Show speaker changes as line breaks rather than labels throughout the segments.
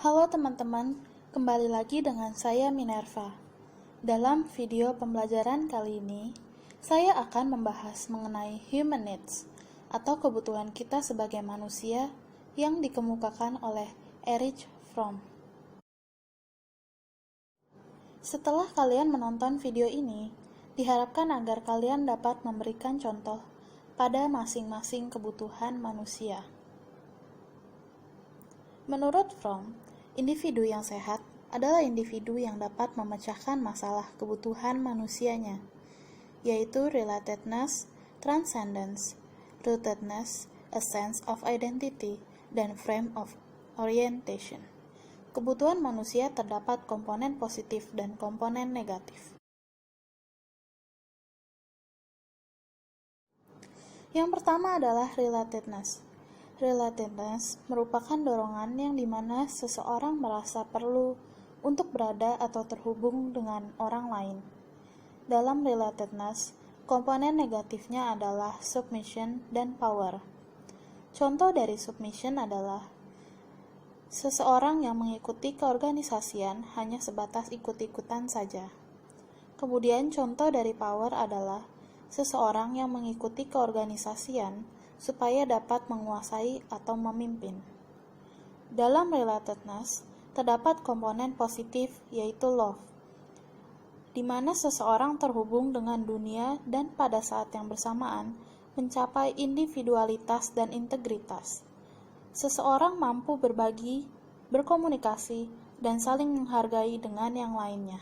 Halo teman-teman, kembali lagi dengan saya Minerva. Dalam video pembelajaran kali ini, saya akan membahas mengenai human needs atau kebutuhan kita sebagai manusia yang dikemukakan oleh Erich Fromm. Setelah kalian menonton video ini, diharapkan agar kalian dapat memberikan contoh pada masing-masing kebutuhan manusia. Menurut Fromm, individu yang sehat adalah individu yang dapat memecahkan masalah kebutuhan manusianya, yaitu relatedness, transcendence, rootedness, a sense of identity, dan frame of orientation. Kebutuhan manusia terdapat komponen positif dan komponen negatif. Yang pertama adalah relatedness. Relatedness merupakan dorongan yang dimana seseorang merasa perlu untuk berada atau terhubung dengan orang lain. Dalam relatedness, komponen negatifnya adalah submission dan power. Contoh dari submission adalah seseorang yang mengikuti keorganisasian hanya sebatas ikut-ikutan saja. Kemudian contoh dari power adalah seseorang yang mengikuti keorganisasian supaya dapat menguasai atau memimpin. Dalam relatedness, terdapat komponen positif yaitu love, di mana seseorang terhubung dengan dunia dan pada saat yang bersamaan mencapai individualitas dan integritas. Seseorang mampu berbagi, berkomunikasi, dan saling menghargai dengan yang lainnya.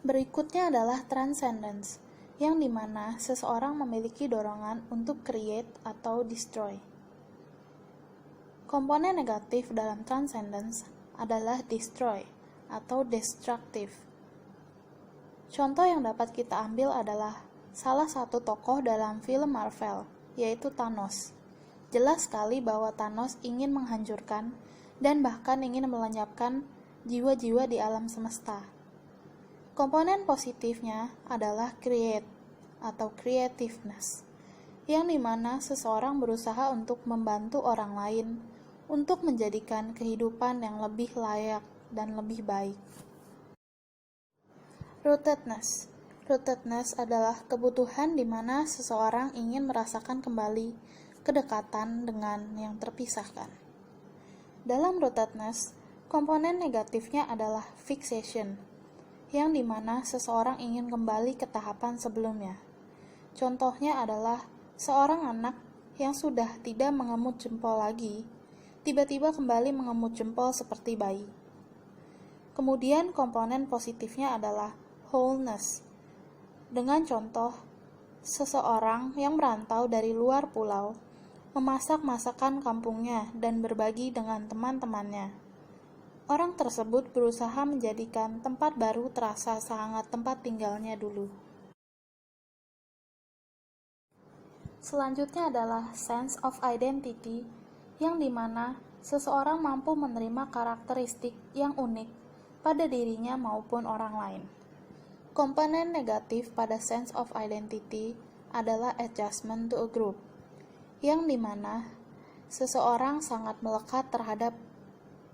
Berikutnya adalah transcendence, yang dimana seseorang memiliki dorongan untuk create atau destroy. Komponen negatif dalam transcendence adalah destroy atau destructive. Contoh yang dapat kita ambil adalah salah satu tokoh dalam film Marvel, yaitu Thanos. Jelas sekali bahwa Thanos ingin menghancurkan dan bahkan ingin melenyapkan jiwa-jiwa di alam semesta. Komponen positifnya adalah create atau creativeness, yang dimana seseorang berusaha untuk membantu orang lain untuk menjadikan kehidupan yang lebih layak dan lebih baik. Rootedness. Rootedness adalah kebutuhan di mana seseorang ingin merasakan kembali kedekatan dengan yang terpisahkan. Dalam rootedness, komponen negatifnya adalah fixation, yang dimana seseorang ingin kembali ke tahapan sebelumnya. Contohnya adalah seorang anak yang sudah tidak mengemut jempol lagi, tiba-tiba kembali mengemut jempol seperti bayi. Kemudian komponen positifnya adalah wholeness, dengan contoh seseorang yang merantau dari luar pulau, memasak masakan kampungnya dan berbagi dengan teman-temannya. Orang tersebut berusaha menjadikan tempat baru terasa sehangat tempat tinggalnya dulu. Selanjutnya adalah sense of identity, yang dimana seseorang mampu menerima karakteristik yang unik pada dirinya maupun orang lain. Komponen negatif pada sense of identity adalah adjustment to a group, yang dimana seseorang sangat melekat terhadap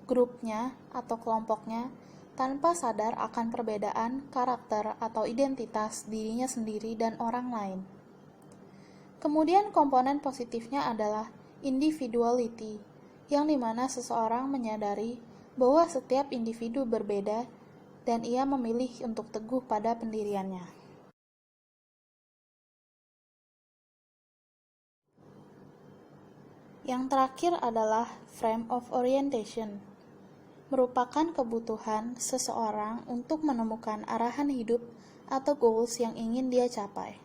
grupnya atau kelompoknya tanpa sadar akan perbedaan karakter atau identitas dirinya sendiri dan orang lain. Kemudian komponen positifnya adalah individuality, yang dimana seseorang menyadari bahwa setiap individu berbeda dan ia memilih untuk teguh pada pendiriannya. Yang terakhir adalah frame of orientation, merupakan kebutuhan seseorang untuk menemukan arahan hidup atau goals yang ingin dia capai.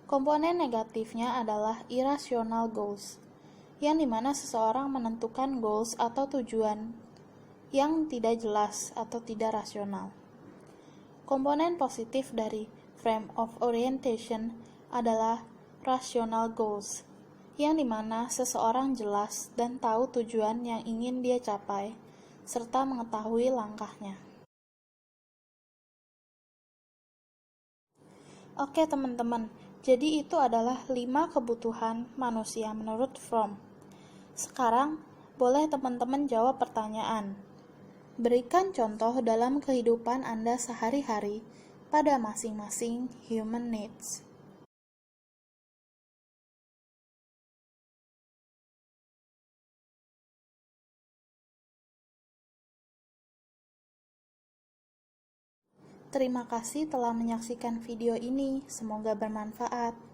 Komponen negatifnya adalah irrational goals, yang dimana seseorang menentukan goals atau tujuan yang tidak jelas atau tidak rasional. Komponen positif dari frame of orientation adalah rational goals, yang dimana seseorang jelas dan tahu tujuan yang ingin dia capai, serta mengetahui langkahnya. Oke teman-teman, jadi itu adalah 5 kebutuhan manusia menurut Fromm. Sekarang, boleh teman-teman jawab pertanyaan. Berikan contoh dalam kehidupan Anda sehari-hari pada masing-masing human needs. Terima kasih telah menyaksikan video ini. Semoga bermanfaat.